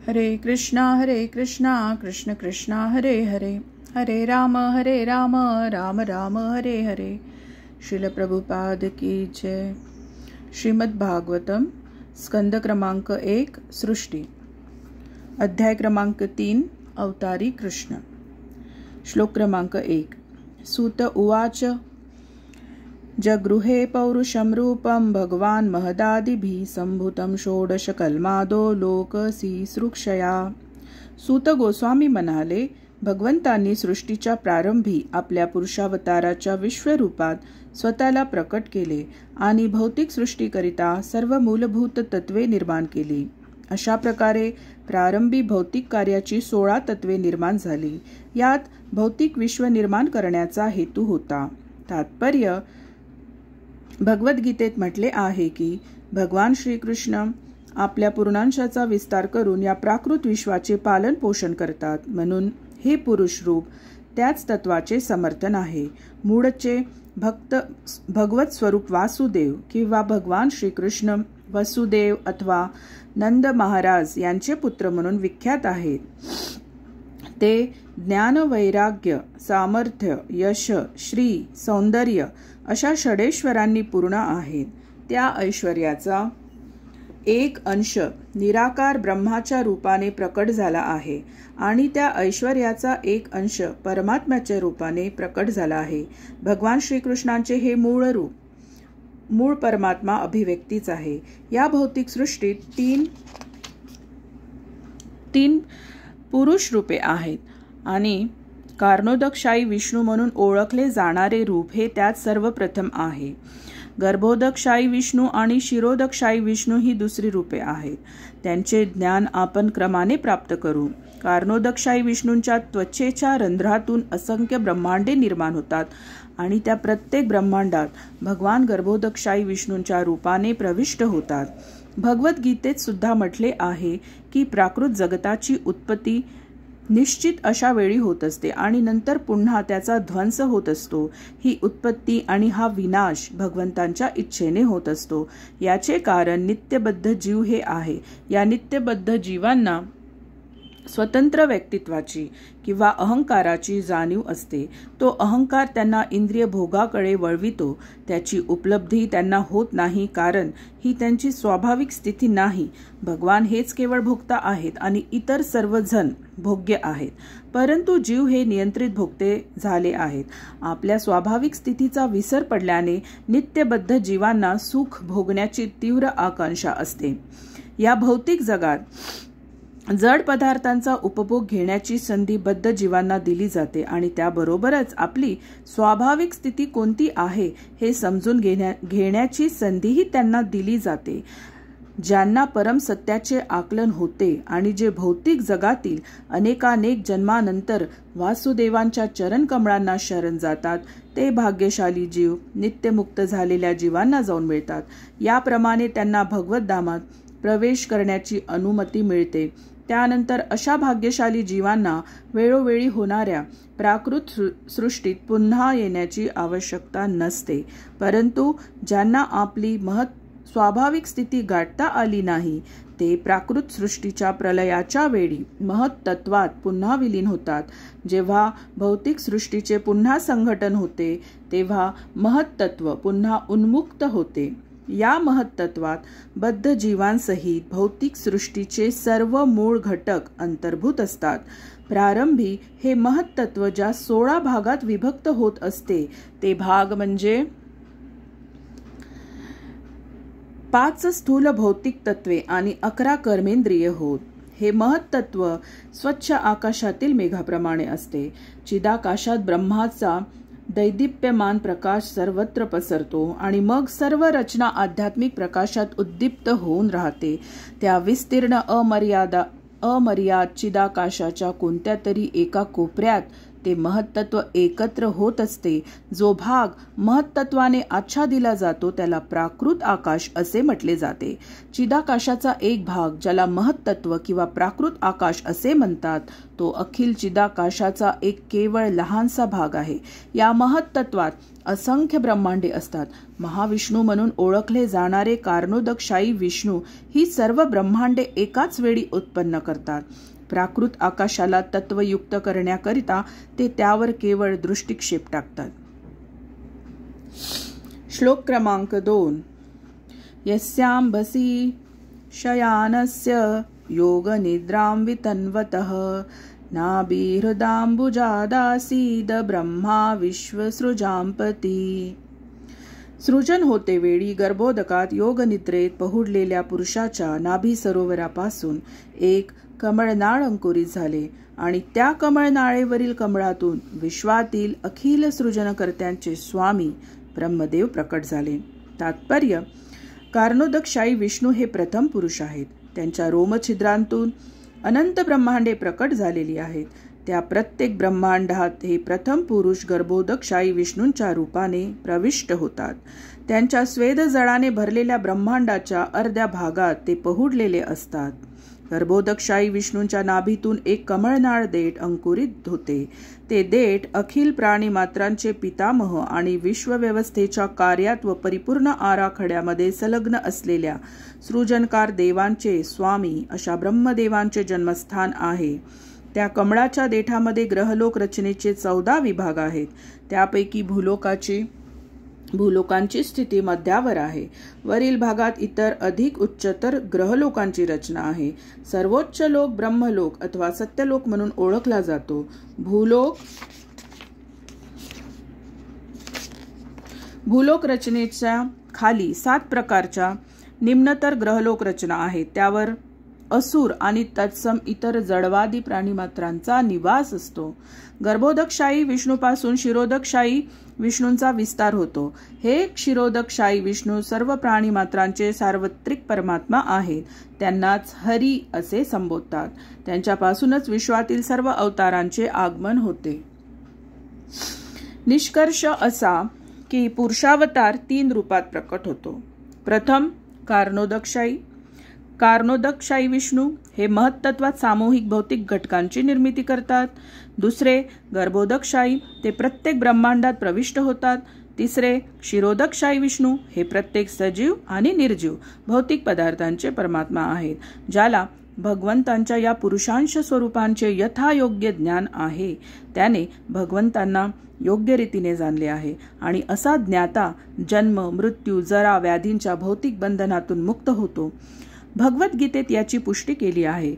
हरे कृष्णा कृष्ण कृष्णा हरे हरे, हरे राम राम राम हरे हरे। श्रील प्रभुपाद की जय। श्रीमद् भागवतम स्कंद क्रमांक 1 सृष्टि, अध्याय क्रमांक 3 अवतारी कृष्ण। श्लोक क्रमांक 1। सूत उवाच जगृहे पौरुषं रूपं भगवान् महदादिभिः संभूतं षोडशकल्मादो लोकसिसृक्षया। सूत गोस्वामी म्हणाले, भगवंतांनी सृष्टीच्या प्रारंभी आपल्या पुरुषावताराच्या विश्वरूपात स्वतःला प्रकट केले आणि भौतिक सृष्टीकरिता सर्व मूलभूत तत्वे निर्माण केली। अशा प्रकारे प्रारंभी भौतिक कार्याची 16 तत्वे निर्माण झाली। यात भौतिक विश्व निर्माण करण्याचा हेतू होता। तात्पर्य भगवद्गीतेत म्हटले आहे की भगवान श्रीकृष्ण आपल्या पूर्णांशाचा विस्तार करून या प्राकृत विश्वाचे पालन पोषण करतात, म्हणून हे पुरुष रूप त्याच तत्वाचे समर्थन आहे। मूळचे भगवत स्वरूप वासुदेव किंवा भगवान श्रीकृष्ण वसुदेव अथवा नंद महाराज यांचे पुत्र म्हणून विख्यात आहेत। ते ज्ञान, वैराग्य, सामर्थ्य, यश, श्री, सौंदर्य अशा षडेश्वरांनी पूर्ण आहेत। त्या ऐश्वर्याचा एक अंश निराकार ब्रह्माच्या रूपाने प्रकट झाला आहे आणि त्या ऐश्वर्याचा एक अंश परमात्म्याच्या रूपाने प्रकट झाला आहे। भगवान श्रीकृष्णांचे हे मूळ रूप, मूळ परमात्मा अभिव्यक्तीच आहे। या भौतिक सृष्टीत तीन पुरुष रूपे आहेत आणि कारणोदकशाही विष्णू म्हणून ओळखले जाणारे रूप हे त्यात सर्वप्रथम आहे। गर्भोदकशाही विष्णू आणि शिरोदकशाही विष्णू ही दुसरी रूपे आहेत। त्यांचे ज्ञान आपण क्रमाने प्राप्त करू। कारणोदकशाही विष्णूंच्या त्वचेच्या रंध्रातून असंख्य ब्रह्मांडे निर्माण होतात आणि त्या प्रत्येक ब्रह्मांडात भगवान गर्भोदकशाही विष्णूंच्या रूपाने प्रविष्ट होतात। भगवद्गीतेत सुद्धा म्हटले आहे की प्राकृत जगताची उत्पत्ती निश्चित अशा वेळी होत असते आणि नंतर पुन्हा त्याचा ध्वंस होत असतो। ही उत्पत्ती आणि हा विनाश भगवंतांच्या इच्छेने होत असतो। याचे कारण नित्यबद्ध जीव हे आहे। या नित्यबद्ध जीवांना स्वतंत्र व्यक्तित्वाची किंवा अहंकाराची जाणीव असते। तो अहंकार त्यांना इंद्रिय भोगाकडे वळवितो। त्याची उपलब्धी त्यांना होत नाही, कारण ही त्यांची स्वाभाविक स्थिती नाही। भगवान हेच केवळ भोक्ता आहेत आणि इतर सर्वजण भोग्य आहेत, परंतु जीव हे नियंत्रित भोक्ते झाले आहेत। आपल्या स्वाभाविक स्थितीचा विसर पडल्याने नित्यबद्ध जीवांना सुख भोगण्याची तीव्र आकांक्षा असते। या भौतिक जगात जड पदार्थांचा उपभोग घेण्याची संधी बद्ध जीवांना दिली जाते आणि त्याबरोबरच आपली स्वाभाविक स्थिती कोणती आहे हे समजून घेण्याची संधीही त्यांना दिली जाते। ज्यांना परम सत्याचे आकलन होते आणि जे भौतिक जगातील अनेकानेक जन्मानंतर वासुदेवांच्या चरण कमळांना शरण जातात, ते भाग्यशाली जीव नित्यमुक्त झालेल्या जीवांना जाऊन मिळतात। याप्रमाणे त्यांना भगवत धामात प्रवेश करण्याची अनुमती मिळते। त्यानंतर अशा भाग्यशाली जीवांना वेळोवेळी होणाऱ्या प्राकृत सृष्टीत पुन्हा येण्याची आवश्यकता नसते, परंतु ज्यांना आपली स्वाभाविक स्थिती गाठता आली नाही, ते प्राकृत सृष्टीच्या प्रलयाच्या वेळी महत्तत्वात पुन्हा विलीन होतात। जेव्हा भौतिक सृष्टीचे पुन्हा संघटन होते, तेव्हा महत्तत्व पुन्हा उन्मुक्त होते। या महत्तत्वात बद्ध जीवांसहित भौतिक सृष्टीचे सर्व मूळ घटक अंतर्भूत असतात। प्रारंभी हे महत्तत्व ज्या 16 भागात विभक्त होत असते, ते भाग म्हणजे 5 स्थूल भौतिक तत्वे आणि 11 कर्मेंद्रिय होत। हे महत्तत्व स्वच्छ आकाशातील मेघाप्रमाणे असते। चिदाकाशात ब्रह्माचा दैदिप्यमान प्रकाश सर्वत्र पसरतो आणि मग सर्व रचना आध्यात्मिक प्रकाशात उद्दीप्त होऊन राहते। त्या विस्तीर्ण अमर्याद चिदाकाशाच्या कोणत्या तरी एका कोपऱ्यात ते महत्त्व एकत्र होत असते. जो भाग महत्त्वाने आच्छादिला जातो त्याला प्राकृत आकाश असे म्हटले जाते. चिदाकाशाचा एक भाग ज्याला महत्त्व किंवा प्राकृत आकाश असे म्हणतात तो अखिल चिदाकाशाचा एक केवळ लहानसा भाग आहे. या महत्त्वात असंख्य ब्रह्मांडे असतात. महाविष्णू म्हणून ओळखले जाणारे कारणोदकशाही विष्णू ही सर्व ब्रह्मांडे एकाच वेळी उत्पन्न करतात. प्राकृत आकाशाला तत्वयुक्त करण्याकरिता ते त्यावर केवळ दृष्टिक्षेप टाकतात. श्लोक क्रमांक 2. यस्यांबसी शयानस्य योग निद्रां वितन्वतः नाभिहृदांबुजादासीद ब्रह्मा विश्वसृजांपती. सृजन होते वेळी गर्भोदकात योगनिद्रेत पहुडलेल्या पुरुषाच्या नाभी सरोवरापासून एक कमळनाळ अंकुरित झाले आणि त्या कमळनाळेवरील कमळातून विश्वातील अखिल सृजनकर्त्यांचे स्वामी ब्रह्मदेव प्रकट झाले. तात्पर्य: कारणोदकशाही विष्णू हे प्रथम पुरुष आहेत. त्यांच्या रोमछिद्रांतून अनंत ब्रह्मांडे प्रकट झालेली आहेत. त्या प्रत्येक ब्रह्मांडात हे प्रथम पुरुष गर्भोदकशाही विष्णूंच्या रूपाने प्रविष्ट होतात. त्यांच्या स्वेदजळाने भरलेल्या ब्रह्मांडाच्या अर्ध्या भागात ते पहुडलेले असतात. गर्भोदकशाही विष्णूंच्या नाभीतून एक कमळनाळ देठ अंकुरित होते. ते देठ अखिल प्राणीमात्रांचे पितामह आणि विश्वव्यवस्थेच्या कार्यात व परिपूर्ण आराखड्यामध्ये संलग्न असलेल्या सृजनकार देवांचे स्वामी अशा ब्रह्मदेवांचे जन्मस्थान आहे. त्या कमळाच्या देठामध्ये ग्रहलोक रचनेचे 14 विभाग आहेत. त्यापैकी भूलोकांची स्थिती मध्यावर आहे. वरील भागात इतर अधिक उच्चतर ग्रहलोकांची रचना आहे. सर्वोच्च लोक ब्रह्मलोक अथवा सत्यलोक म्हणून ओळखला जातो. भूलोक रचनेच्या खाली 7 प्रकारच्या निम्नतर ग्रहलोक रचना आहेत. त्यावर असुर आणि तत्सम इतर जडवादी प्राणीमात्रांचा निवास असतो. गर्भोदकशाही विष्णूपासून क्षीरोदकशाही विष्णूंचा विस्तार होतो. हे क्षीरोदकशाही विष्णू सर्व प्राणीमात्रांचे सार्वत्रिक परमात्मा आहेत. त्यांनाच हरी असे संबोधतात. त्यांच्यापासूनच विश्वातील सर्व अवतारांचे आगमन होते. निष्कर्ष असा की पुरुषावतार 3 रूपात प्रकट होतो. प्रथम कारणोदकशाही विष्णू हे महत्त्वात सामूहिक भौतिक घटकांची निर्मिती करतात. दुसरे गर्भोदकशाही ते प्रत्येक ब्रह्मांडात प्रविष्ट होतात. तिसरे क्षीरोदकशाही विष्णू हे प्रत्येक सजीव आणि निर्जीव भौतिक पदार्थांचे परमात्मा आहेत. ज्याला भगवंतांच्या या पुरुषांश स्वरूपांचे यथायोग्य ज्ञान आहे त्याने भगवंतांना योग्य रीतीने जाणले आहे आणि असा ज्ञाता जन्म मृत्यू जरा व्याधींच्या भौतिक बंधनातून मुक्त होतो. भगवद्गीतेत याची पुष्टी केली आहे.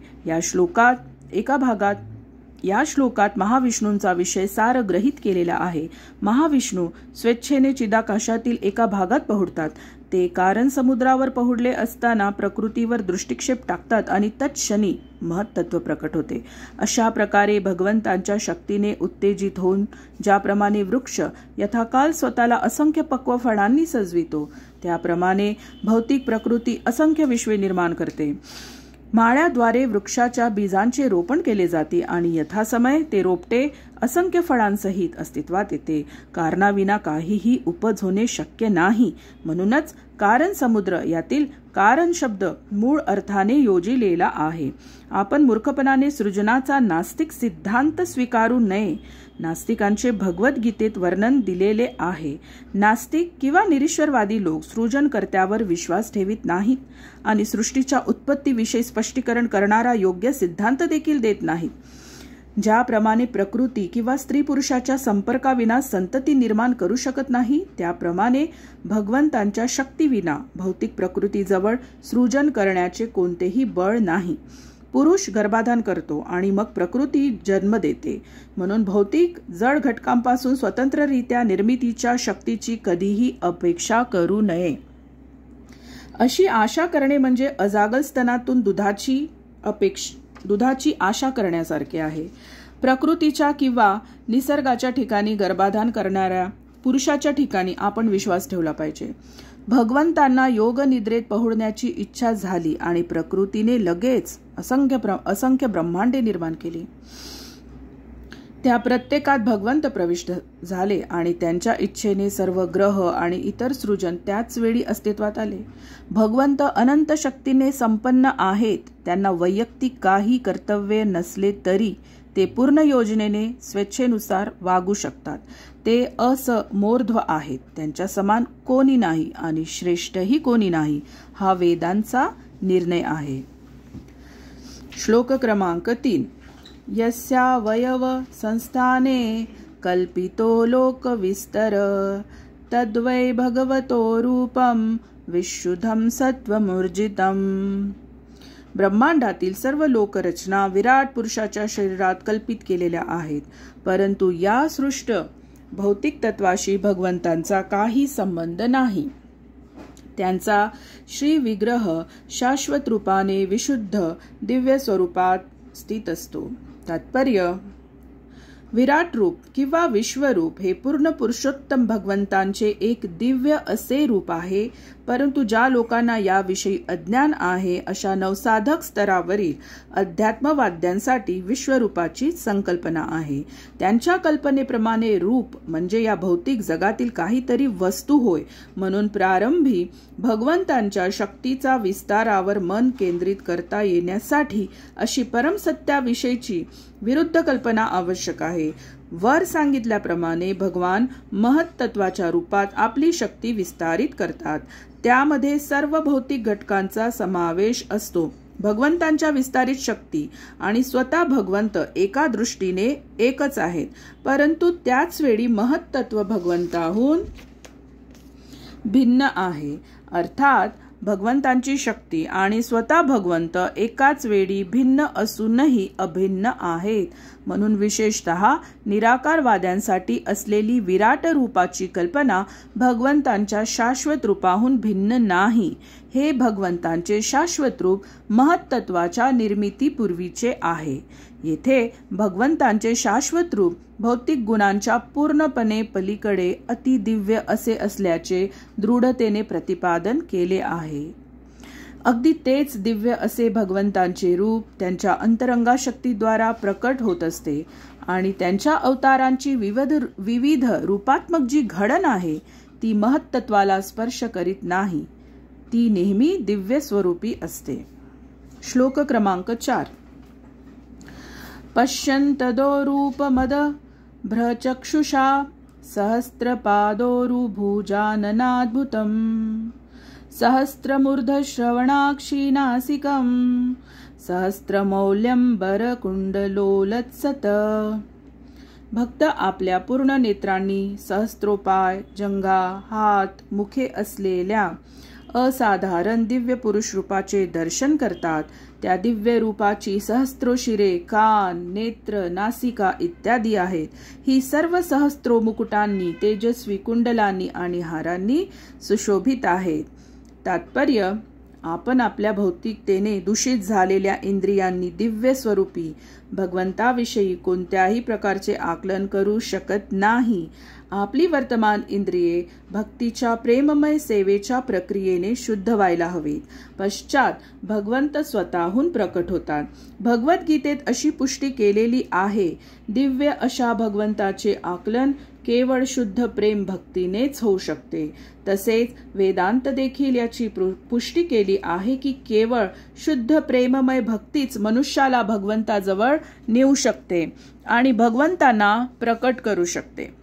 या श्लोकात महाविष्णूंचा विषय सारग्रहित केलेला आहे. महाविष्णू स्वेच्छेने चिदाकाशातील एका भागात पहुडतात. ते कारण समुद्रावर पहुडले असताना प्रकृतीवर दृष्टिक्षेप टाकतात आणि तत्क्षणी महत्त्व प्रकट होते. अशा प्रकारे भगवंतांच्या शक्तीने उत्तेजित होऊन ज्याप्रमाणे वृक्ष यथाकाल स्वतःला असंख्य पक्व फळांनी सजवितो त्याप्रमाणे भौतिक प्रकृती असंख्य विश्वे निर्माण करते. माळ्याद्वारे वृक्षाच्या बीजांचे रोपण केले जाते आणि यथासमय ते रोपटे असंख्य फळांसहित अस्तित्वात येते. कारणाविना काहीही उपज होणे शक्य नाही. म्हणूनच कारण समुद्र यातील कारण शब्द मूळ अर्थाने योजिलेला आहे. आपण मूर्खपणाने सृजनाचा नास्तिक सिद्धांत स्वीकारू नये. नास्तिकांचे भगवद्गीतेत वर्णन दिलेले आहे. नास्तिक किंवा निरीश्वरवादी लोक सृजनकर्त्यावर विश्वास ठेवित नाहीत आणि सृष्टीच्या उत्पत्तीविषयी स्पष्टीकरण करणारा योग्य सिद्धांत देखील देत नाहीत. ज्याप्रमाणे प्रकृती किंवा स्त्री पुरुषाच्या संपर्काविना संतती निर्माण करू शकत नाही त्याप्रमाणे भगवंतांच्या शक्तीविना भौतिक प्रकृतीजवळ सृजन करण्याचे कोणतेही बळ नाही. पुरुष गर्भाधान करतो आणि मग प्रकृती जन्म देते. म्हणून भौतिक जड घटकांपासून स्वतंत्ररित्या निर्मितीच्या शक्तीची कधीही अपेक्षा करू नये. अशी आशा करणे म्हणजे अजागल स्तनातून दुधाची आशा करण्यासारखे आहे. प्रकृतीच्या किंवा निसर्गाच्या ठिकाणी गर्भाधान करणाऱ्या पुरुषाच्या ठिकाणी आपण विश्वास ठेवला पाहिजे. भगवंतांना योग निद्रेत पहुडण्याची इच्छा झाली आणि प्रकृतीने लगेच असंख्य ब्रह्मांडे निर्माण केली. त्या प्रत्येकात भगवंत प्रविष्ट झाले आणि त्यांच्या इच्छेने सर्व ग्रह आणि इतर सृजन त्याच वेळी अस्तित्वात आले. भगवंत अनंत शक्तीने संपन्न आहेत. त्यांना वैयक्तिक काही कर्तव्य नसले तरी ते पूर्ण योजनेने स्वेच्छेनुसार वागू शकतात. ते असमोर्ध्व आहेत. त्यांच्या समान कोणी नाही आणि श्रेष्ठही कोणी नाही, हा वेदांचा निर्णय आहे. श्लोक क्रमांक 3. यस्यावयव संस्थाने कल्पितो लोकविस्तर तद्वै भगवतो रूपम विशुद्धम सत्वमूर्जितम. ब्रह्मांडातील सर्व लोकरचना विराट पुरुषाच्या शरीरात कल्पित केलेल्या आहेत, परंतु या सृष्ट भौतिक तत्वाशी भगवंतांचा काही संबंध नाही. त्यांचा श्री विग्रह शाश्वत रूपाने विशुद्ध दिव्य स्वरूपात स्थित असतो. तात्पर्य: विराट रूप किंवा विश्वरूप हे पूर्ण पुरुषोत्तम भगवंतांचे एक दिव्य असे रूप आहे, परंतु ज्या लोकांना याविषयी अज्ञान आहे अशा नवसाधक स्तरावरील अध्यात्मवाद्यांसाठी विश्वरूपाची संकल्पना आहे. त्यांच्या कल्पनेप्रमाणे रूप म्हणजे या भौतिक जगातील काहीतरी वस्तू होय. म्हणून प्रारंभी भगवंतांच्या शक्तीचा विस्तारावर मन केंद्रित करता येण्यासाठी अशी परमसत्याविषयीची विरुद्ध कल्पना आवश्यक आहे. वर सांगितल्याप्रमाणे भगवान महत्त्वाच्या रूपात आपली शक्ती विस्तारित करतात. त्यामध्ये सर्व भौतिक घटकांचा समावेश असतो. भगवंतांच्या विस्तारित शक्ती आणि स्वतः भगवंत एका दृष्टीने एकच आहेत, परंतु त्याच वेळी महत्त्व भगवंताहून भिन्न आहे. अर्थात भगवंतांची शक्ती आणि स्वतः भगवंत एकाच वेळी भिन्न असूनही अभिन्न आहेत. म्हणून विशेषतः निराकारवाद्यांसाठी असलेली विराट रूपाची कल्पना भगवंतांच्या शाश्वत रूपाहून भिन्न नाही. हे भगवंतांचे शाश्वत रूप महत्त्वाच्या निर्मितीपूर्वीचे आहे. येथे भगवंतांचे शाश्वत रूप भौतिक गुणांच्या पूर्णपणे पलीकडे अतिदिव्य असे असल्याचे दृढतेने प्रतिपादन केले आहे. अगदी तेच दिव्य असे भगवंतांचे रूप त्यांच्या अंतरंगा शक्तीद्वारा प्रकट होत असते आणि त्यांच्या अवतारांची विविध रूपात्मक जी घडण आहे ती महत्त्वाला स्पर्श करीत नाही. ती नेहमी दिव्य स्वरूपी असते. श्लोक क्रमांक 4. पश्यन्तदोरूपमद भ्रचक्षुषा सहस्रपादोरुभुजाननाद्भुतम् सहस्रमूर्धश्रवणाक्षी नासिकं सहस्रमौल्यंबरकुंडलोलत्सत. भक्त आपल्या पूर्ण नेत्रांनी सहस्त्रोपाय, जंघा, हात, मुखे असलेल्या असाधारण दिव्य पुरुष रूपाचे दर्शन करतात. त्या दिव्य रूपाची सहस्रो शिरे, कान, नेत्र, नासिका इत्यादी आहेत. ही सर्व सहस्रो मुकुटांनी, तेजस्वी कुंडलांनी आणि हारांनी सुशोभित आहेत. तात्पर्य: आपण आपल्या भौतिकतेने दूषित झालेल्या इंद्रियांनी दिव्य स्वरूपी भगवंताविषयी कोणत्याही प्रकारचे आकलन करू शकत नाही. आपली वर्तमान इंद्रिये भक्तीच्या प्रेममय सेवेच्या प्रक्रियेने शुद्ध व्हायला हवीत. पश्चात भगवंत स्वतःहून प्रकट होतात. भगवद्गीतेत अशी पुष्टी केलेली आहे. दिव्य अशा भगवंताचे आकलन केवळ शुद्ध प्रेम भक्तीनेच होऊ शकते. तसेच वेदांत देखील याची पुष्टी केली आहे की केवळ शुद्ध प्रेममय भक्तीच मनुष्याला भगवंताजवळ नेऊ शकते आणि भगवंतांना प्रकट करू शकते.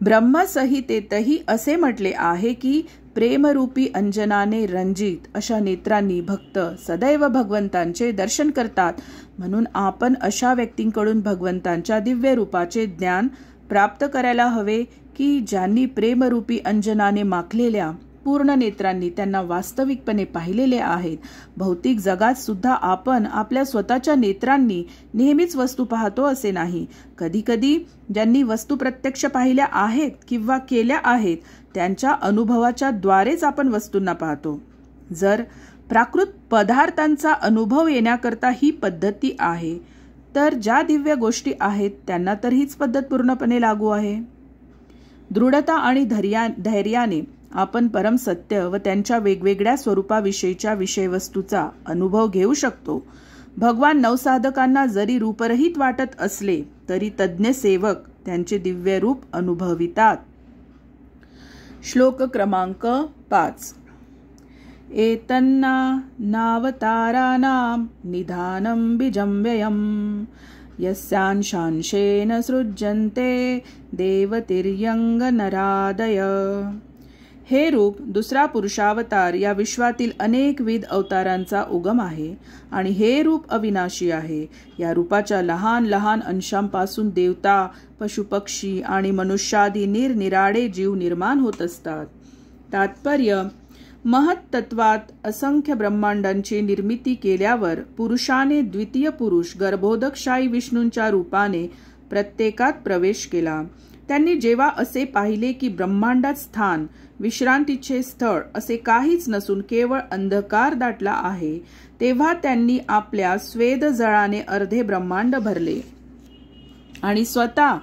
ब्रह्मसंहितेतही असे म्हटले आहे की प्रेमरूपी अंजनाने रंजित अशा नेत्रांनी भक्त सदैव भगवंतांचे दर्शन करतात. म्हणून आपण अशा व्यक्तींकडून भगवंतांच्या दिव्य रूपाचे ज्ञान प्राप्त करायला हवे की ज्यांनी प्रेमरूपी अंजनाने माखलेल्या पूर्ण नेत्रांनी त्यांना वास्तविकपणे पाहिलेले आहेत. भौतिक जगात सुद्धा आपण आपल्या स्वतःच्या नेत्रांनी नेहमीच वस्तू पाहतो असे नाही. कधीकधी ज्यांनी वस्तू प्रत्यक्ष पाहिल्या आहेत किंवा केल्या आहेत त्यांच्या अनुभवाच्या द्वारेच आपण वस्तूंना पाहतो. जर प्राकृत पदार्थांचा अनुभव येण्याकरता ही पद्धती आहे तर ज्या दिव्य गोष्टी आहेत त्यांना तर हीच पद्धत पूर्णपणे लागू आहे. दृढता आणि धैर्याने आपण परम सत्य व त्यांच्या वेगवेगळ्या स्वरूपाविषयीच्या विषयवस्तूचा अनुभव घेऊ शकतो. भगवान नवसाधकांना जरी रूपरहित वाटत असले तरी तज्ज्ञ सेवक त्यांचे दिव्य रूप अनुभवितात. श्लोक क्रमांक 5. एतन्ना नावताराणां निधानं बीजं व्ययं यस्यांशांशेन सृज्यन्ते देवतिर्यंग नरादय. हे रूप दुसरा पुरुषावतार या विश्वातील अनेकविध अवतारांचा उगम आहे आणि हे रूप अविनाशी आहे. या रूपाच्या लहान लहान अंशांपासून देवता, पशुपक्षी आणि मनुष्यादी निरनिराळे जीव निर्माण होत असतात. तात्पर्य: महत्तत्वात असंख्य ब्रह्मांडांची निर्मिती केल्यावर पुरुषाने द्वितीय पुरुष गर्भोदकशाही विष्णूंच्या रूपाने प्रत्येकात प्रवेश केला. त्यांनी जेव्हा असे पाहिले की ब्रह्मांडात स्थान, विश्रांतीचे स्थळ असे काहीच नसून केवळ अंधकार दाटला आहे, तेव्हा त्यांनी आपल्या स्वेदजळाने अर्धे ब्रह्मांड भरले आणि स्वतः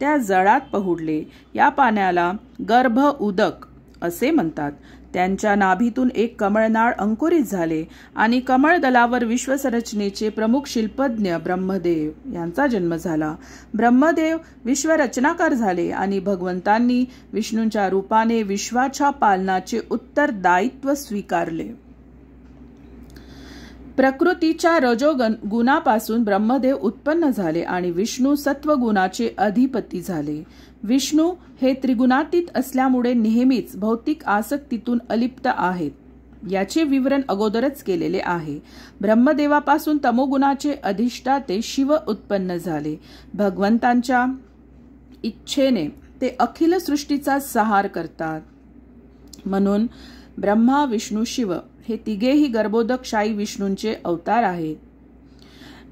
त्या जळात पहुडले. या पाण्याला गर्भ उदक असे म्हणतात. त्यांच्या नाभीतून एक कमळनाळ अंकुरित झाले आणि कमळदलावर विश्वसरचनेचे प्रमुख शिल्पज्ञ ब्रह्मदेव यांचा जन्म झाला. ब्रह्मदेव विश्वरचनाकार झाले आणि भगवंतांनी विष्णूंच्या रूपाने विश्वाच्या पालनाचे उत्तरदायित्व स्वीकारले. प्रकृतीच्या रजोगुणापासून ब्रह्मदेव उत्पन्न झाले आणि विष्णू सत्वगुणाचे अधिपती झाले. विष्णू हे त्रिगुणातीत असल्यामुळे नेहमीच भौतिक आसक्तीतून अलिप्त आहेत. याचे विवरण अगोदरच केलेले आहे. ब्रह्मदेवापासून तमोगुणाचे अधिष्ठाते शिव उत्पन्न झाले. भगवंतांच्या इच्छेने ते अखिल सृष्टीचा संहार करतात. म्हणून ब्रह्मा, विष्णू, शिव हे तिघेही गर्भोदकशाही विष्णूंचे अवतार आहेत.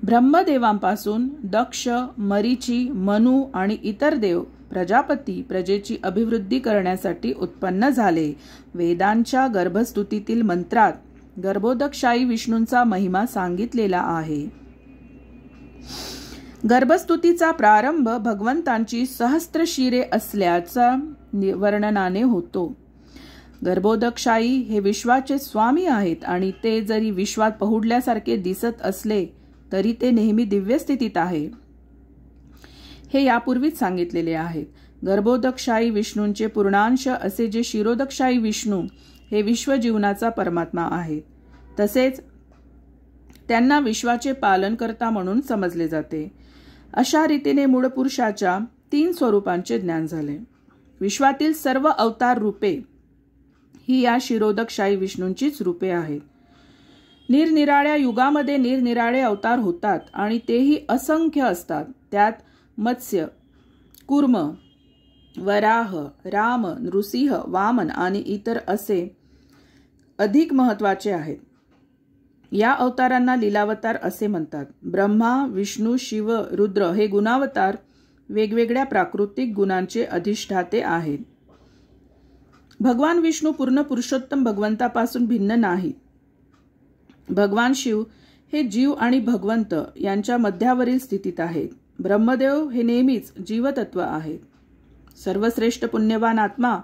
ब्रह्मदेवांपासून दक्ष, मरीची, मनु आणि इतर देव प्रजापती प्रजेची अभिवृद्धी करण्यासाठी उत्पन्न झाले. वेदांच्या गर्भस्तुतीतील मंत्रात गर्भोदकशाही विष्णूंचा महिमा सांगितलेला आहे. गर्भस्तुतीचा प्रारंभ भगवंतांची सहस्त्रशिरे असल्याचा वर्णनाने होतो. गर्भोदकशाही हे विश्वाचे स्वामी आहेत आणि ते जरी विश्वात पहुडल्यासारखे दिसत असले तरी ते नेहमी दिव्य स्थितीत आहे. हे यापूर्वीच सांगितलेले आहेत. गर्भोदकशाही विष्णूंचे पूर्णांश असे जे शिरोदकशाही विष्णू हे विश्वजीवनाचा परमात्मा आहेत. तसेच त्यांना विश्वाचे पालनकर्ता म्हणून समजले जाते. अशा रीतीने मूळ पुरुषाच्या 3 स्वरूपांचे ज्ञान झाले. विश्वातील सर्व अवतार रूपे ही या शिरोदकशाही विष्णूंचीच रूपे आहेत. निरनिराळ्या युगामध्ये निरनिराळे अवतार होतात आणि तेही असंख्य असतात. त्यात मत्स्य, कूर्म, वराह, राम, नृसिंह, वामन आणि इतर असे अधिक महत्त्वाचे आहेत. या अवतारांना लीलावतार असे म्हणतात. ब्रह्मा, विष्णू, शिव, रुद्र हे गुणावतार वेगवेगळ्या प्राकृतिक गुणांचे अधिष्ठाते आहेत. भगवान विष्णू पूर्ण पुरुषोत्तम भगवंतापासून भिन्न नाहीत. भगवान शिव हे जीव आणि भगवंत यांच्या मध्यावरील स्थितीत आहेत. ब्रह्मदेव हे नेहमीच जीवतत्व आहेत. सर्वश्रेष्ठ पुण्यवान आत्मा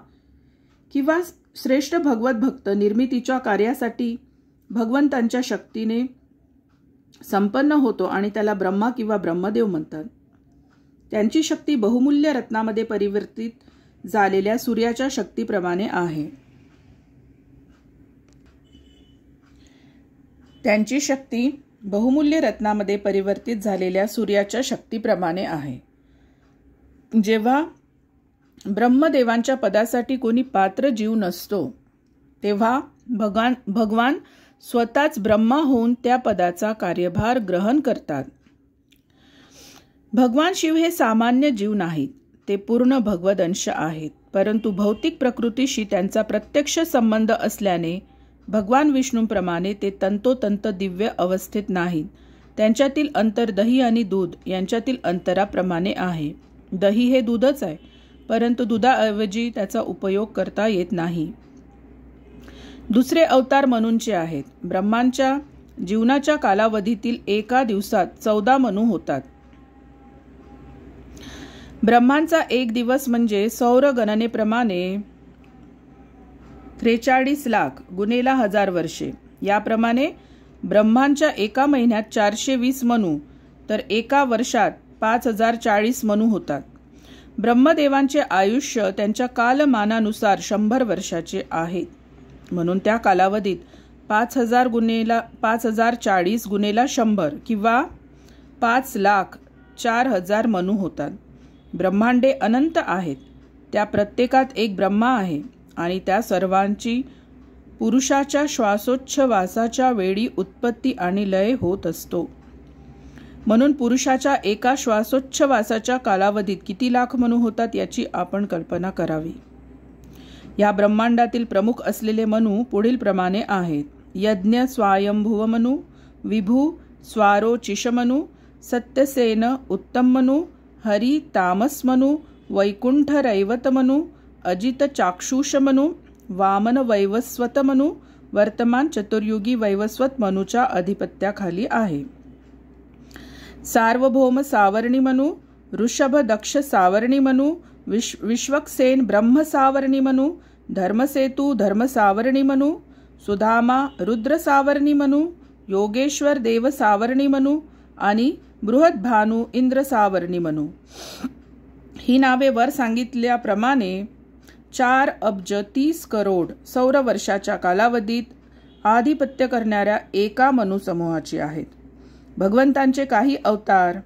किंवा श्रेष्ठ भगवत भक्त निर्मितीच्या कार्यासाठी भगवंतांच्या शक्तीने संपन्न होतो आणि त्याला ब्रह्मा किंवा ब्रह्मदेव म्हणतात. त्यांची शक्ती बहुमूल्य रत्नामध्ये परिवर्तित झालेल्या सूर्याच्या शक्तीप्रमाणे आहे. त्यांची शक्ती बहुमूल्य रत्नामध्ये परिवर्तित झालेल्या सूर्याच्या शक्तीप्रमाणे आहे. जेव्हा ब्रह्मदेवांच्या पदासाठी कोणी पात्र जीव नसतो तेव्हा भगवान स्वतःच ब्रह्मा होऊन त्या पदाचा कार्यभार ग्रहण करतात. भगवान शिव हे सामान्य जीव नाहीत. ते पूर्ण भगवद अंश आहेत. परंतु भौतिक प्रकृतीशी त्यांचा प्रत्यक्ष संबंध असल्याने भगवान विष्णूंप्रमाणे ते तंतोतंत दिव्य अवस्थेत नाहीत. त्यांच्यातील अंतर दही आणि दूध यांच्यातील अंतराप्रमाणे आहे. दही हे दूधच आहे, परंतु दुधाऐवजी त्याचा उपयोग करता येत नाही. दुसरे अवतार मनूंचे आहेत. ब्रह्मांच्या जीवनाच्या कालावधीतील एका दिवसात 14 मनू होतात. ब्रह्मांचा एक दिवस म्हणजे सौर गणनेप्रमाणे 43 लाख गुणेला 1000 वर्षे. याप्रमाणे ब्रह्मांच्या एका महिन्यात 420 मनू तर एका वर्षात 5040 मनु होतात. ब्रह्मदेवांचे आयुष्य त्यांच्या कालमानानुसार 100 वर्षाचे आहे. म्हणून त्या कालावधीत 5040 गुणेला 100 किंवा 5,04,000 मनु होतात. ब्रह्मांडे अनंत आहेत. त्या प्रत्येकात एक ब्रह्मा आहे आणि त्या सर्वांची पुरुषाच्या श्वासोच्छवासाच्या वेळी उत्पत्ती आणि लय होत असतो. म्हणून पुरुषाच्या एका श्वासोच्छवासाच्या कालावधीत किती लाख मनु होतात याची आपण कल्पना करावी. या ब्रह्मांडातील प्रमुख असलेले मनु पुढील प्रमाणे आहेत. यज्ञ स्वायंभुव मनु, विभू स्वारोचिष मनु, सत्यसेन उत्तम मनु, हरी तामस मनु, वैकुंठ रैवत मनु, अजित चाक्षुष मनु, वामन वैवस्वत मनु वर्तमान चतुर्युगी वैवस्वत मनुच्या अधिपत्याखाली आहे. सार्वभौम सावर्णी मनु, ऋषभ दक्ष सावर्णी मनु, विश्वक्सेन ब्रह्म सावर्णी मनु, धर्मसेतु धर्म सावर्णी मनु, सुधामा रुद्र सावर्णी मनु, योगेश्वर देव सावर्णी मनु आणि बृहद्भानु इंद्र सावर्णी मनु. ही नावे वर सांगितल्याप्रमाणे 4,30,00,000,000 सौरवर्षाच्या कालावधीत आधिपत्य करणाऱ्या एका मनु समूहाची आहेत. भगवंतांचे काही अवतार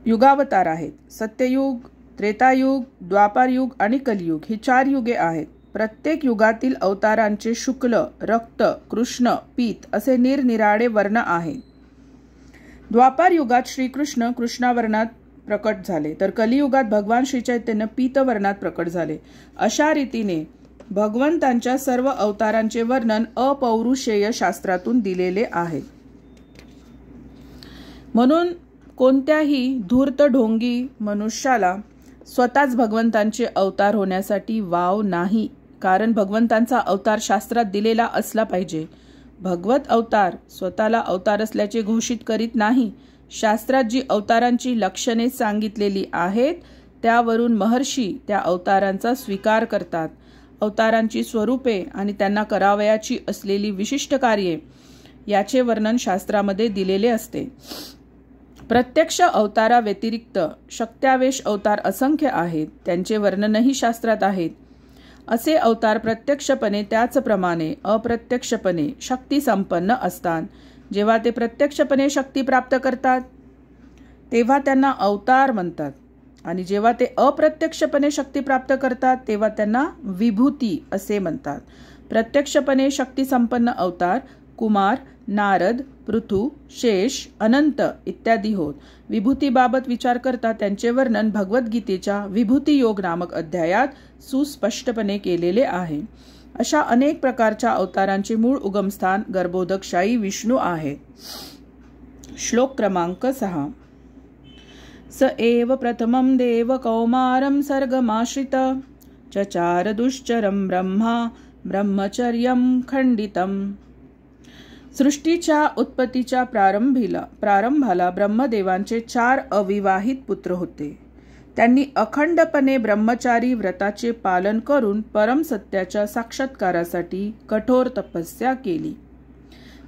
युगावतार आहेत. सत्ययुग, त्रेतायुग, द्वापारयुग आणि कलियुग ही 4 युगे आहेत. प्रत्येक युगातील अवतारांचे शुक्ल, रक्त, कृष्ण, पीत असे निरनिराळे वर्ण आहेत. द्वापार युगात श्रीकृष्ण कृष्णावर्णात प्रकट झाले तर कलियुगात भगवान श्री चैतन्य पीतवर्णात प्रकट झाले. अशा रीतीने भगवंतांच्या सर्व अवतारांचे वर्णन अपौरुषेय शास्त्रातून दिलेले आहे. म्हणून कोणत्याही धूर्त ढोंगी मनुष्याला स्वतःच भगवंतांचे अवतार होण्यासाठी वाव नाही. कारण भगवंतांचा अवतार शास्त्रात दिलेला असला पाहिजे. भगवत अवतार स्वतःला अवतार असल्याचे घोषित करीत नाही. शास्त्रात जी अवतारांची लक्षणे सांगितलेली आहेत त्यावरून महर्षी त्या अवतारांचा स्वीकार करतात. अवतारांची स्वरूपे आणि त्यांना करावयाची असलेली विशिष्ट कार्ये याचे वर्णन शास्त्रामध्ये दिलेले असते. प्रत्यक्ष अवताराव्यतिरिक्त शक्त्यावेश अवतार असंख्य आहेत. त्यांचे वर्णनही शास्त्रात आहेत. असे अवतार प्रत्यक्षपणे त्याचप्रमाणे अप्रत्यक्षपणे शक्ती संपन्न असतात. जेव्हा ते प्रत्यक्षपणे शक्ती प्राप्त करतात तेव्हा त्यांना अवतार म्हणतात आणि जेव्हा ते अप्रत्यक्षपणे शक्ती प्राप्त करतात तेव्हा त्यांना विभूती असे म्हणतात. प्रत्यक्षपणे शक्ती संपन्न अवतार कुमार, नारद, पृथु, शेष, अनंत इत्यादी होत. विभूतीबाबत विचार करता त्यांचे वर्णन भगवद्गीतेच्या विभूती योग नामक अध्यायात सुस्पष्टपणे केलेले आहे. अशा अनेक प्रकारच्या अवतारांचे मूळ उगमस्थान गर्भोदकशाही विष्णू आहे. श्लोक क्रमांक 6. स एव प्रथमं देव कौमारं सर्गमाश्रित चचार दुश्चरं ब्रह्मा ब्रह्मचर्यं खंडितम्. सृष्टीच्या उत्पत्तीच्या प्रारंभाला ब्रह्मदेवांचे 4 अविवाहित पुत्र होते. त्यांनी अखंडपणे ब्रह्मचारी व्रताचे पालन करून परमसत्याच्या साक्षात्कारासाठी कठोर तपस्या केली.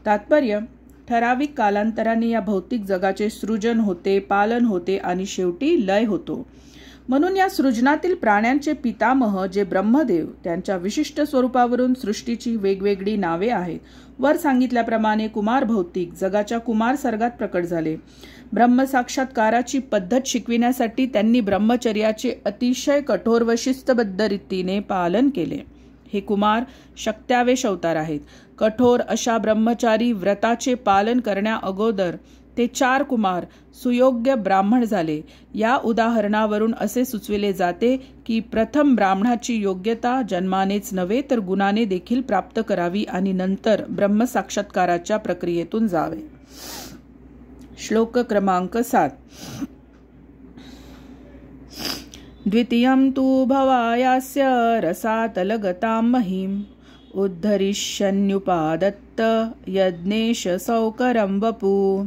तात्पर्य: ठराविक कालांतराने या भौतिक जगाचे सृजन होते, पालन होते आणि शेवटी लय होतो. म्हणून या सृजनातील प्राण्यांचे पितामह जे ब्रह्मदेव त्यांच्या विशिष्ट स्वरूपावरून सृष्टीची वेगवेगळी नावे आहेत. वर सांगितल्याप्रमाणे कुमार भौतिक जगाच्या कुमार सर्गात प्रकट झाले. ब्रह्मसाक्षात्काराची पद्धत शिकविण्यासाठी त्यांनी ब्रह्मचर्याचे अतिशय कठोर व शिस्तबद्ध रीतीने पालन केले. हे कुमार शक्त्यावेश अवतार आहेत. कठोर अशा ब्रह्मचारी व्रताचे पालन करण्या अगोदर ते 4 कुमार सुयोग्य ब्राह्मण झाले. या उदाहरणावरून असे सुचविले जाते की प्रथम ब्राह्मणाची योग्यता जन्मानेच नव्हे तर गुणाने देखील प्राप्त करावी आणि नंतर ब्रह्मसाक्षात्काराच्या प्रक्रियेतून जावे. श्लोक क्रमांक 7. द्वितीयं तु भवायास्य रसातलगतां महीम् उद्धरिष्यन्युपादत्त यज्ञेश सौकरं वपू.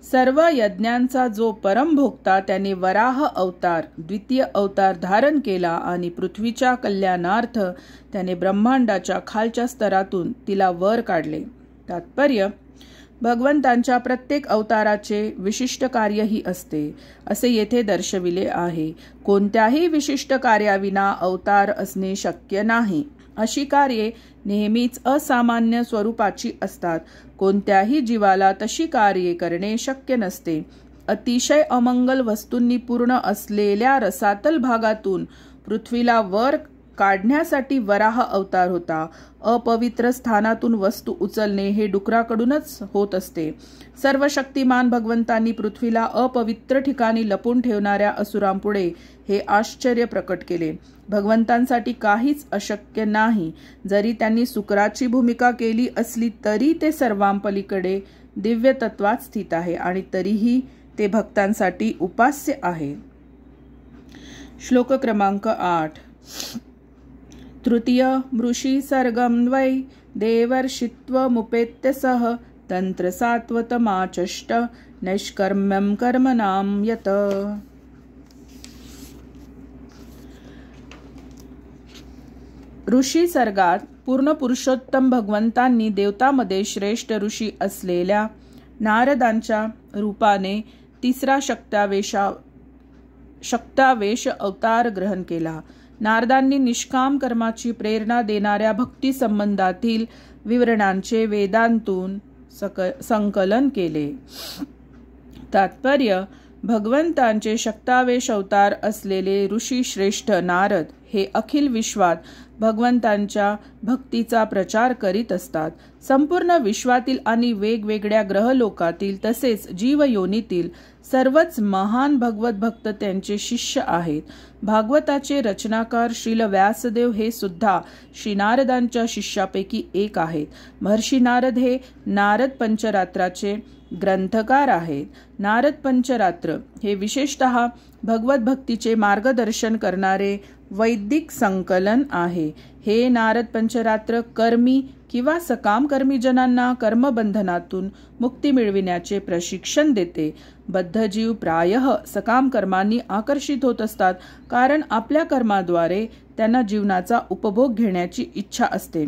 सर्व यज्ञांचा जो परमभोक्ता त्याने वराह अवतार द्वितीय अवतार धारण केला आणि पृथ्वीच्या कल्याणार्थ त्याने ब्रह्मांडाच्या खालच्या स्तरातून तिला वर काढले. तात्पर्य: भगवंतांच्या प्रत्येक अवताराचे विशिष्ट कार्यही असते असे येथे दर्शविले आहे. कोणत्याही विशिष्ट कार्याविना अवतार असणे शक्य नाही. अशी कार्ये नेहमीच असामान्य स्वरूपाची असतात. कोणत्याही जीवाला तशी कार्ये करणे शक्य नसते. अतिशय अमंगल वस्तूंनी पूर्ण असलेल्या रसातल भागातून पृथ्वीला वर काढण्यासाठी वराह अवतार होता. अपवित्र स्थानातून वस्तू उचलणे हे डुकराकडूनच होत असते. सर्व शक्तिमान भगवंतांनी पृथ्वीला अपवित्र ठिकाणी लपून ठेवणाऱ्या असुरांपुढे हे आश्चर्य प्रकट केले. भगवंतांसाठी काहीच अशक्य नाही. जरी त्यांनी सुकराची भूमिका केली असली तरी ते सर्वांपलीकडे दिव्य तत्वात स्थित आहे आणि तरीही ते भक्तांसाठी उपास्य आहे. श्लोक क्रमांक 8. तृतीय मृषी सर्गम वै देवर्षित्वमुपेत्य सह तंत्र सात्वतमाचष्ट नैष्कर्म्यं कर्मणां यत. ऋषी सर्गात पूर्ण पुरुषोत्तम भगवंतांनी देवतांमध्ये श्रेष्ठ ऋषी असलेल्या नारदांच्या रूपाने तिसरा शक्तावेश अवतार ग्रहण केला. नारदांनी निष्काम कर्माची प्रेरणा देणाऱ्या भक्ती संबंधातील विवरणांचे वेदांतून संकलन केले. तात्पर्य: भगवंतांचे शक्तावेश अवतार असलेले ऋषी श्रेष्ठ नारद हे अखिल विश्वात भगवंतांच्या भक्तीचा प्रचार करीत असतात. संपूर्ण विश्वातील आणि वेगवेगळ्या ग्रहलोकातील तसेच जीवयोनीतील सर्वच महान भगवत भक्त त्यांचे शिष्य आहेत. भागवताचे रचनाकार श्रील व्यासदेव हे सुद्धा श्री नारदांच्या शिष्यापैकी एक आहेत. महर्षी नारद हे नारद पंचरात्राचे ग्रंथकार आहेत. नारद पंचरात्र हे विशेषतः भगवत भक्तीचे मार्गदर्शन करणारे वैदिक संकलन आहे. हे नारद पंचरात्र कर्मी किंवा सकाम कर्मी जनांना कर्मबंधनातून मुक्ती मिळविण्याचे प्रशिक्षण देते. बद्धजीव प्रायः सकाम कर्मांनी आकर्षित होत असतात, कारण आपल्या कर्माद्वारे त्यांना जीवनाचा उपभोग घेण्याची इच्छा असते.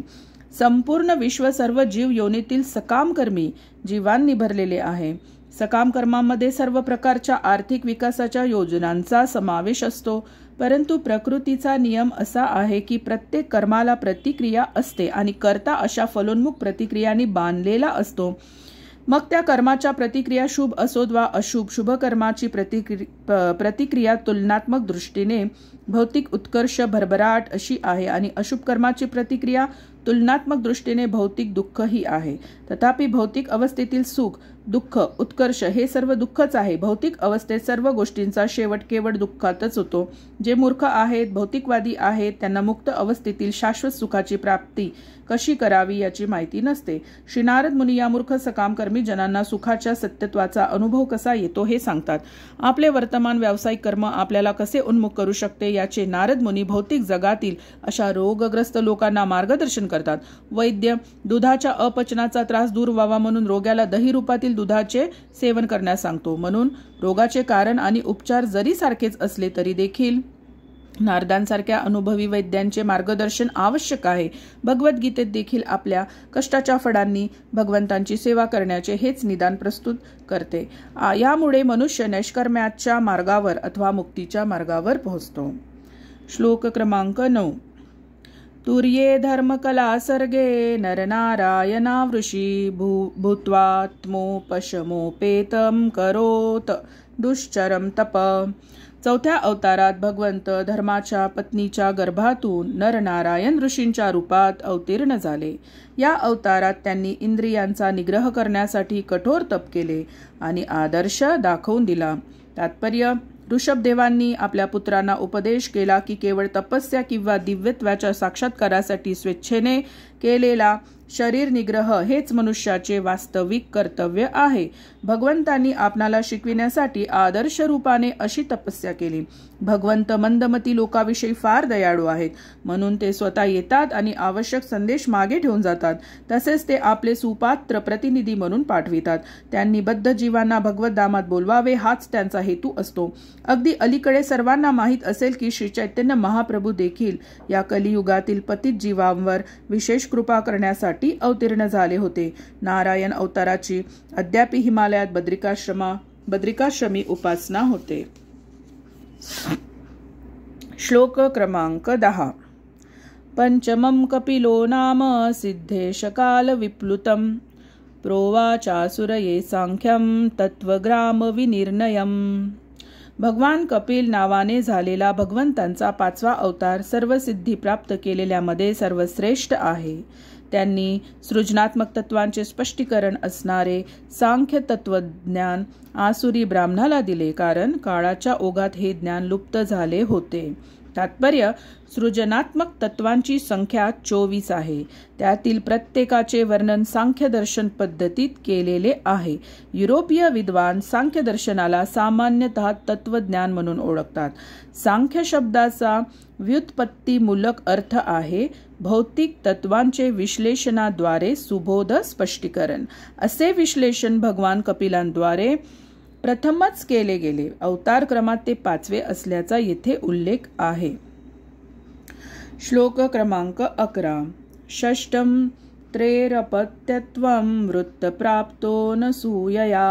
संपूर्ण विश्व सर्व जीव योनीतील सकाम कर्मी जीवांनी भरलेले आहे. सकाम कर्मांमध्ये सर्व प्रकारच्या आर्थिक विकासाच्या योजनांचा समावेश असतो. परंतु प्रकृतीचा नियम असा आहे की प्रत्येक कर्माला प्रतिक्रिया असते आणि कर्ता अशा फलोन्मुख प्रतिक्रियांनी बांधलेला असतो. मग त्या कर्माच्या प्रतिक्रिया शुभ असोत वा अशुभ, शुभ कर्माची प्रतिक्रिया तुलनात्मक दृष्टीने भौतिक उत्कर्ष भरभराट अशी आहे आणि अशुभ कर्माची प्रतिक्रिया तुलनात्मक दृष्टीने भौतिक दुःख ही आहे. तथापि भौतिक अवस्थेतील सुख, दुःख, उत्कर्ष हे सर्व दुःखच आहे. भौतिक अवस्थेत सर्व गोष्टींचा शेवट केवळ दुःखातच होतो. जे मूर्ख आहेत, भौतिकवादी आहेत, त्यांना मुक्त अवस्थेतील शाश्वत सुखाची प्राप्ती कशी करावी याची माहिती नसते. श्री नारद मुनी या मूर्ख सकामकर्मी जनांना सुखाच्या सत्यत्वाचा अनुभव कसा येतो हे सांगतात. आपले वर्तमान व्यावसायिक कर्म आपल्याला कसे उन्मुख करू शकते याचे नारद मुनी भौतिक जगातील अशा रोगग्रस्त लोकांना मार्गदर्शन करतात. वैद्य दुधाच्या अपचनाचा त्रास दूर व्हावा म्हणून रोग्याला दही रूपातील दुधाचे सेवन करण्यास सांगतो. म्हणून रोगाचे कारण आणि उपचार जरी सारखेच असले तरी देखील नारदांसारख्या अनुभवी वैद्यांचे मार्गदर्शन आवश्यक आहे. भगवद्गीतेत देखील आपल्या कष्टाच्या फळांनी भगवंतांची सेवा करण्याचे हेच निदान प्रस्तुत करते. यामुळे मनुष्य नैष्कर्म्याच्या मार्गावर अथवा मुक्तीच्या मार्गावर पोहोचतो. श्लोक क्रमांक 9. तुर्ये धर्मकला सर्गे नरनारायणावृषी भूत्वात्मोपशमोपेतम करोत दुश्चरम तप. चौथ्या अवतारात भगवंत धर्माच्या पत्नीच्या गर्भातून नरनारायण ऋषींच्या रूपात अवतीर्ण झाले. या अवतारात त्यांनी इंद्रियांचा निग्रह करण्यासाठी कठोर तप केले आणि आदर्श दाखवून दिला. तात्पर्य: ऋषभदेवांनी आपल्या पुत्रांना उपदेश केला की केवळ तपस्या किंवा दिव्यत्वाच्या साक्षात्कारासाठी स्वेच्छेने केलेला शरीर निग्रह हेच मनुष्याचे वास्तविक कर्तव्य आहे. भगवंतांनी आपणाला शिकविण्यासाठी आदर्श रूपाने अशी तपस्या केली. भगवंत मंदमती लोकाविषयी फार दयाळू आहेत, म्हणून ते स्वतः येतात आणि आवश्यक संदेश मागे ठेवून जातात. तसेच ते आपले सुपात्र प्रतिनिधी म्हणून पाठवितात. त्यांनी बद्ध जीवांना भगवत धामात बोलवावे हाच त्यांचा हेतू असतो. अगदी अलीकडे सर्वांना माहीत असेल की श्री चैतन्य महाप्रभू देखील या कलियुगातील पतित जीवांवर विशेष कृपा करण्यासाठी करण्यासाठी अवतीर्ण झाले होते. नारायण अवताराची अद्याप हिमालयात बद्रिकाश्रमी उपासना होते. श्लोक क्रमांक 10. पंचमं कपिलो नाम सिद्धेश काल विप्लुतम प्रोवाचासुरये सांख्यम तत्वग्राम विनिर्णयम. भगवान कपिल नावाने झालेला भगवंतांचा 5वा अवतार सर्व सिद्धी प्राप्त केलेल्यामध्ये सर्वश्रेष्ठ आहे. त्यांनी सृजनात्मक तत्वांचे स्पष्टीकरण असणारे सांख्य तत्वज्ञान आसुरी ब्राह्मणाला दिले, कारण काळाच्या ओघात हे ज्ञान लुप्त झाले होते. तात्पर्य: सृजनात्मक तत्वांची संख्या 24 आहे. त्यातील प्रत्येकाचे वर्णन सांख्य दर्शन पद्धतीत केलेले आहे. युरोपीय विद्वान सांख्य दर्शनाला सामान्यतः तत्वज्ञान म्हणून ओळखतात. सांख्य शब्दाचा व्युत्पत्तीमूलक अर्थ आहे भौतिक तत्वांचे विश्लेषणाद्वारे सुबोध स्पष्टीकरण. असे विश्लेषण भगवान कपिलांद्वारे प्रथमच केले गेले. अवतार क्रमात ते 5वे असल्याचा येथे उल्लेख आहे. श्लोक क्रमांक 11. षष्टम त्रैरपत्यत्वं वृत्तप्राप्तो न सूयया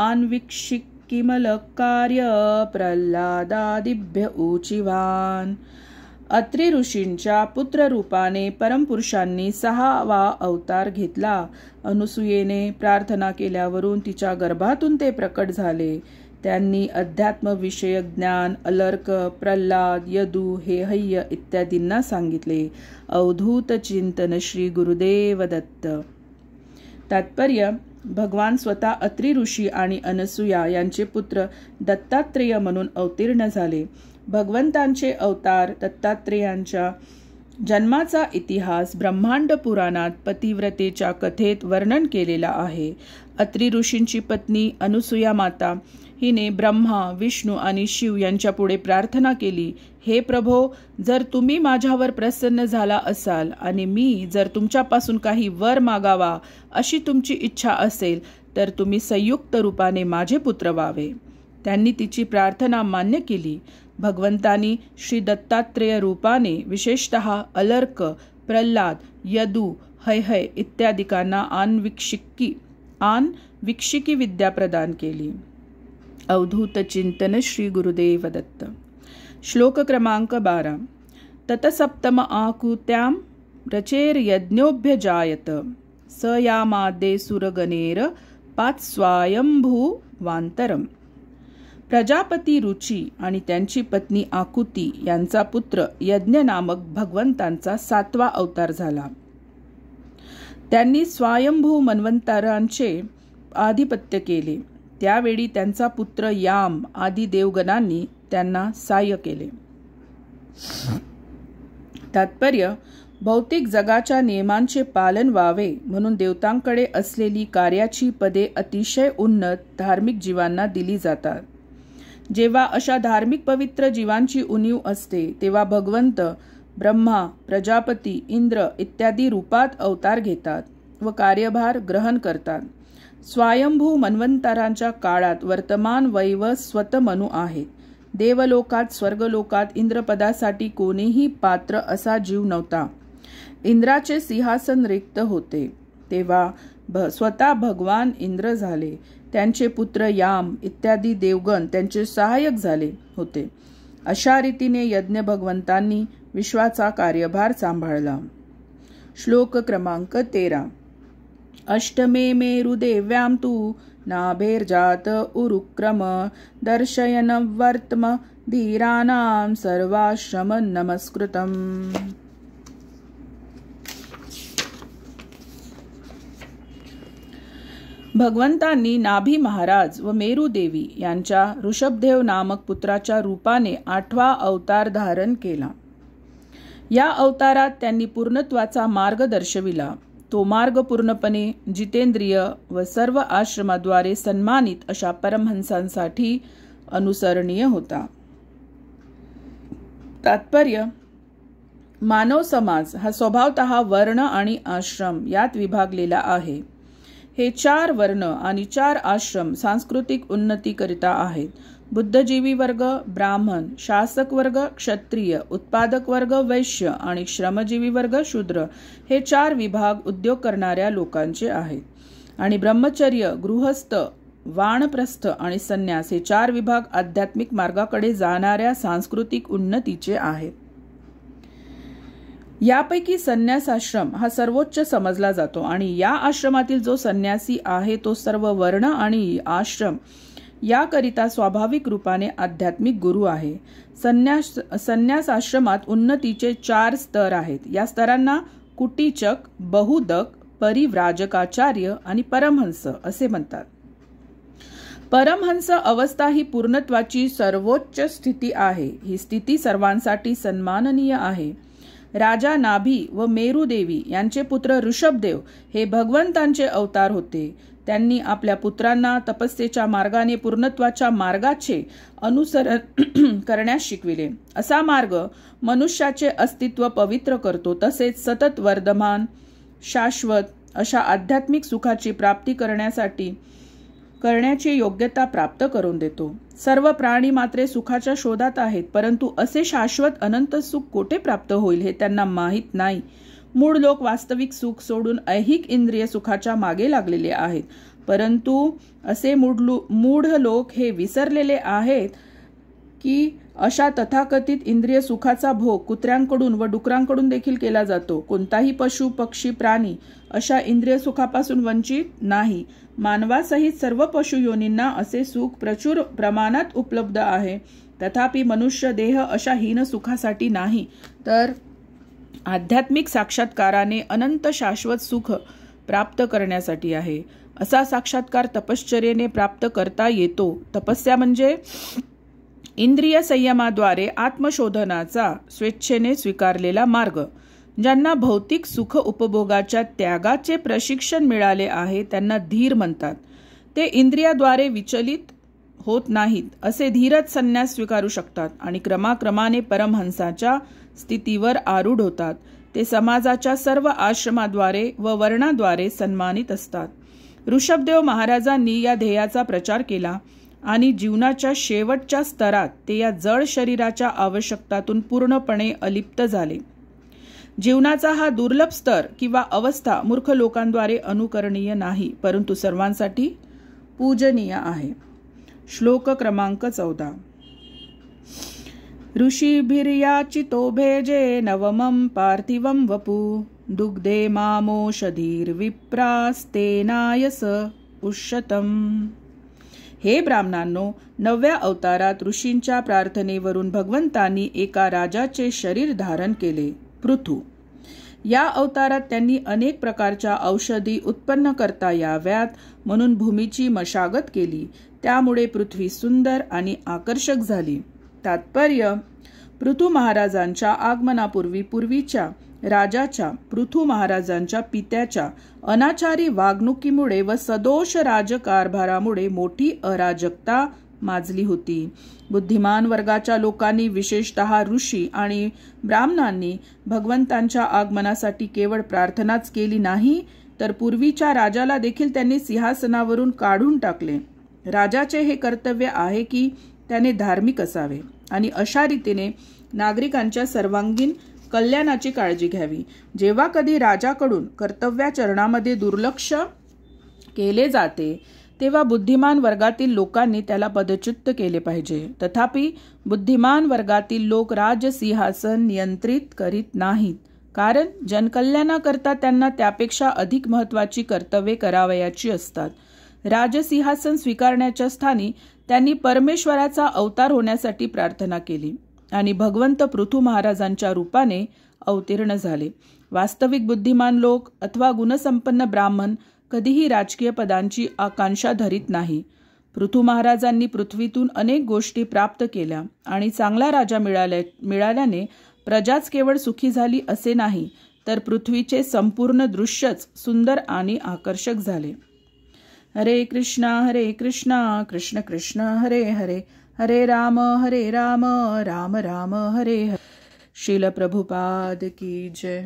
आन्वीक्षिकिमलकार्य प्रल्हादादिभ्य ऊचिवान. अत्रि ऋषींच्या पुत्ररूपाने परमपुरुषांनी 6वा अवतार घेतला. अनुसूयेने प्रार्थना केल्यावरून तिच्या गर्भातून ते प्रकट झाले. त्यांनी अध्यात्मविषयक ज्ञान अलर्क, प्रल्हाद, यदू, हेहय्य इत्यादींना सांगितले. अवधूत चिंतन श्री गुरुदेव दत्त. तात्पर्य: भगवान स्वतः अत्रि ऋषी आणि अनसूया यांचे पुत्र दत्तात्रेय म्हणून अवतीर्ण झाले. भगवंतांचे अवतार दत्तात्रेयांच्या जन्माचा इतिहास ब्रह्मांड पुराणात पतिव्रतेच्या कथेत वर्णन केलेला आहे. अत्रि ऋषींची पत्नी अनुसूया माता हिने ब्रह्मा, विष्णू आणि शिव यांच्या पुढे प्रार्थना केली, हे प्रभो, जर तुम्ही माझ्यावर प्रसन्न झाला असाल आणि मी जर तुमच्यापासून काही वर मागावा अशी तुमची इच्छा असेल तर तुम्ही संयुक्त रूपाने माझे पुत्र व्हावे. त्यांनी तिची प्रार्थना मान्य केली. भगवंतांनी श्री दत्तात्रेय रूपाने विशेषतः अलर्क, प्रल्हाद, यदू, हेहय इत्यादिकांना आन्वीक्षिकी विद्या प्रदान केली. अवधूत चिंतन श्री गुरुदेव दत्त. श्लोक क्रमांक 12. ततसप्तम आकुत्यां रचेर यज्ञोभ्यजायत स यामादे सुरगणेर पात्स्वायंभुवांतरम. प्रजापती रुची आणि त्यांची पत्नी आकुती यांचा पुत्र यज्ञ नामक भगवंतांचा 7वा अवतार झाला. त्यांनी स्वयंभू मन्वंतरांचे आधिपत्य केले. त्यावेळी त्यांचा पुत्र याम आदी देवगणांनी त्यांना सहाय्य केले. तात्पर्य: भौतिक जगाच्या नियमांचे पालन व्हावे म्हणून देवतांकडे असलेली कार्याची पदे अतिशय उन्नत धार्मिक जीवांना दिली जातात. जेव्हा अशा धार्मिक पवित्र जीवांची उणीव असते तेव्हा भगवंत ब्रह्मा, प्रजापती, इंद्र इत्यादी रूपात अवतार घेतात व कार्यभार ग्रहण करतात. स्वयंभू मन्वंतरांच्या काळात वर्तमान वैवस्वत मनु आहेत. देवलोकात, स्वर्गलोकात इंद्रपदासाठी कोणीही पात्र असा जीव नव्हता. इंद्राचे सिंहासन रिक्त होते. तेव्हा स्वतः भगवान इंद्र झाले. त्यांचे पुत्र याम इत्यादी देवगण त्यांचे सहाय्यक झाले होते. अशा रीतीने यज्ञ भगवंतांनी विश्वाचा कार्यभार सांभाळला. श्लोक क्रमांक 13. अष्टमे मेरुदेव्यां तु नाभेर्जात उरुक्रम दर्शयन वर्तम धीरानां सर्वाश्रम नमस्कृतम. भगवंतांनी नाभी महाराज व मेरुदेवी यांच्या ऋषभदेव नामक पुत्राच्या रूपाने 8वा अवतार धारण केला. या अवतारात त्यांनी पूर्णत्वाचा मार्ग दर्शविला. तो मार्ग पूर्णपणे जितेंद्रिय व सर्व आश्रमाद्वारे सन्मानित अशा परमहंसांसाठी अनुसरणीय होता. तात्पर्य: मानव समाज हा स्वभावतः वर्ण आणि आश्रम यात विभागलेला आहे. हे 4 वर्ण आणि 4 आश्रम सांस्कृतिक उन्नतीकरिता आहेत. बुद्धजीवी वर्ग ब्राह्मण, शासक वर्ग क्षत्रिय, उत्पादक वर्ग वैश्य आणि श्रमजीवी वर्ग शूद्र हे 4 विभाग उद्योग करणाऱ्या लोकांचे आहेत. आणि ब्रह्मचर्य, गृहस्थ, वानप्रस्थ आणि संन्यास हे 4 विभाग आध्यात्मिक मार्गाकडे जाणाऱ्या सांस्कृतिक उन्नतीचे आहेत. यापैकी संन्यास आश्रम हा सर्वोच्च समजला जातो आणि या आश्रमातील जो संन्यासी आहे तो सर्व वर्ण आणि आश्रम याकरिता स्वाभाविक रूपाने आध्यात्मिक गुरु आहे. संन्यास आश्रमात उन्नतीचे 4 स्तर आहेत. या स्तरांना कुटीचक, बहुदक, परिव्राजकाचार्य आणि परमहंस असे म्हणतात. परमहंस अवस्था ही पूर्णत्वाची सर्वोच्च स्थिती आहे. ही स्थिती सर्वांसाठी सन्माननीय आहे. राजा नाभी व मेरुदेवी यांचे पुत्र ऋषभदेव हे भगवंतांचे अवतार होते. त्यांनी आपल्या पुत्रांना तपस्येच्या मार्गाने पूर्णत्वाच्या मार्गाचे अनुसरण करण्यास शिकविले. असा मार्ग मनुष्याचे अस्तित्व पवित्र करतो, तसेच सतत वर्धमान शाश्वत अशा आध्यात्मिक सुखाची प्राप्ती करण्याची योग्यता प्राप्त करून देतो. सर्व प्राणी मात्रे सुखाच्या शोधात आहेत, परंतु असे शाश्वत अनंत सुख कोठे प्राप्त होईल हे त्यांना माहीत नाही. मूळ लोक वास्तविक सुख सोडून ऐहिक इंद्रिय सुखाच्या मागे लागलेले आहेत, परंतु असे मूढ लोक हे विसरलेले आहेत की अशा तथाकथित इंद्रिय सुखाचा भोग कुत्र्यांकडून व डुकरांकडून देखील केला जातो. कोणताही पशु, पक्षी, प्राणी अशा इंद्रिय सुखापासून वंचित नाही. मानवासहित सर्व पशु योनींना असे सुख प्रचूर प्रमाणात उपलब्ध आहे. तथापि मनुष्य देह अशा हीन सुखासाठी नाही, तर आध्यात्मिक साक्षात्काराने अनंत शाश्वत सुख प्राप्त करण्यासाठी आहे. असा साक्षात्कार तपश्चर्येने प्राप्त करता येतो. तपस्या म्हणजे इंद्रिय संयमाद्वारे आत्मशोधनाचा स्वेच्छेने स्वीकारलेला मार्ग. ज्यांना भौतिक सुख उपभोगाच्या त्यागाचे प्रशिक्षण मिळाले आहे त्यांना धीर म्हणतात. ते इंद्रियाद्वारे विचलित होत नाहीत, असे धीरच संन्यास स्वीकारू शकतात आणि क्रमाक्रमाने परमहंसाच्या स्थितीवर आरूढ होतात. ते समाजाच्या सर्व आश्रमाद्वारे व वर्णाद्वारे सन्मानित असतात. ऋषभदेव महाराजांनी या ध्येयाचा प्रचार केला आणि जीवनाच्या शेवटच्या स्तरात ते या जड शरीराच्या आवश्यकतातून पूर्णपणे अलिप्त झाले. जीवनाचा हा दुर्लभ स्तर किंवा अवस्था मूर्ख लोकांद्वारे अनुकरणीय नाही, परंतु सर्वांसाठी पूजनीय आहे. श्लोक क्रमांक 14. ऋषिभिर्याचितो भेजे नवमं पार्थिवं वपु दुग्धे मामोषधीर विप्रास्तेनायस उष्यतम. हे ब्राह्मणांनो, 9व्या अवतारात ऋषींच्या प्रार्थनेवरून भगवंतांनी एका राजाचे शरीर धारण केले, पृथू. या अवतारात त्यांनी अनेक प्रकारच्या औषधी उत्पन्न करता याव्यात म्हणून भूमीची मशागत केली. त्यामुळे पृथ्वी सुंदर आणि आकर्षक झाली. तात्पर्य: पृथू महाराजांच्या आगमनापूर्वी पूर्वीच्या राजाच्या पृथू महाराजांच्या पित्याच्या अनाचारी वागणुकीमुळे व सदोष राजकारभारामुळे मोठी अराजकता माजली होती. बुद्धिमान वर्गाच्या लोकांनी, विशेषतः ऋषी आणि ब्राह्मणांनी भगवंतांच्या आगमनासाठी केवळ प्रार्थनाच केली नाही, तर पूर्वीच्या राजाला देखील त्यांनी सिंहासनावरून काढून टाकले. राजाचे हे कर्तव्य आहे की त्याने धार्मिक असावे आणि अशा रीतीने नागरिकांच्या सर्वांगीण कल्याणाची काळजी घ्यावी. जेव्हा कधी राजाकडून कर्तव्याचरणामध्ये दुर्लक्ष केले जाते तेव्हा बुद्धिमान वर्गातील लोकांनी त्याला पदच्युत केले पाहिजे. तथापि बुद्धिमान वर्गातील लोक राजसिंहासन नियंत्रित करीत नाहीत, कारण जनकल्याणाकरता त्यांना त्यापेक्षा अधिक महत्त्वाची कर्तव्ये करावयाची असतात. राजसिंहासन स्वीकारण्याच्या स्थानी त्यांनी परमेश्वराचा अवतार होण्यासाठी प्रार्थना केली आणि भगवंत पृथू महाराजांच्या रूपाने अवतीर्ण झाले. वास्तविक बुद्धिमान लोक अथवा गुणसंपन्न ब्राह्मण कधीही राजकीय पदांची आकांक्षा धरीत नाही. पृथू महाराजांनी पृथ्वीतून अनेक गोष्टी प्राप्त केल्या आणि चांगला राजा मिळाल्याने प्रजाच केवळ सुखी झाली असे नाही, तर पृथ्वीचे संपूर्ण दृश्यच सुंदर आणि आकर्षक झाले. हरे कृष्णा कृष्ण कृष्ण हरे हरे, हरे राम राम राम हरे हरे. श्रील प्रभुपाद की जय.